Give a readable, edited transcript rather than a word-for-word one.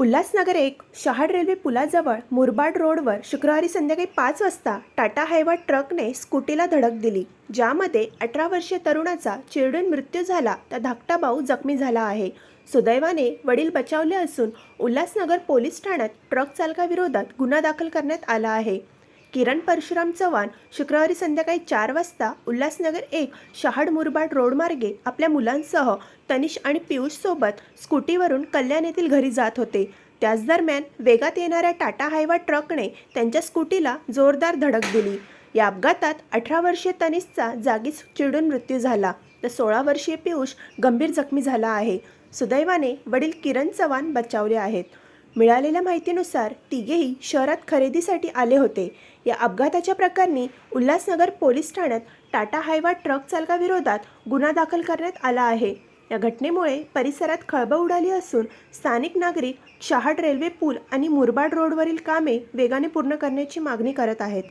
उल्हासनगर एक शहाड रेल्वे पुलाजवळ मुरबाड रोडवर शुक्रवारी संध्याकाळी 5 वाजता टाटा हायवा ट्रकने स्कूटीला धडक दिली, ज्यामध्ये 18 वर्षीय तरुणाचा चिरडून मृत्यू झाला तर धाकटा भाऊ जखमी झाला आहे. सुदैवाने वडील बचावले असून उल्हासनगर पोलीस ठाण्यात ट्रक चालकाविरोधात गुन्हा दाखल करण्यात आला आहे. किरण परशुराम चव्हाण शुक्रवारी संध्याकाळी 4 वाजता उल्हासनगर एक शहाड मुरबाड रोडमार्गे आपल्या मुलांसह तनिष आणि पियुष सोबत स्कूटीवरून कल्याण येथील घरी जात होते. त्याच दरम्यान वेगात येणाऱ्या टाटा हायवा ट्रकने त्यांच्या स्कूटीला जोरदार धडक दिली. या अपघातात 18 वर्षीय तनिषचा जागीच चिरडून मृत्यू झाला तर 16 वर्षीय पियुष गंभीर जखमी झाला आहे. सुदैवाने वडील किरण चव्हाण बचावले आहेत. मिळालेल्या माहितीनुसार तिघेही शहरात खरेदीसाठी आले होते. या अपघाताच्या प्रकरणी उल्हासनगर पोलीस ठाण्यात टाटा हायवा ट्रक चालकाविरोधात गुन्हा दाखल करण्यात आला आहे. या घटनेमुळे परिसरात खळबळ उडाली असून स्थानिक नागरिक शहाड रेल्वे पूल आणि मुरबाड रोडवरील कामे वेगाने पूर्ण करण्याची मागणी करत आहेत.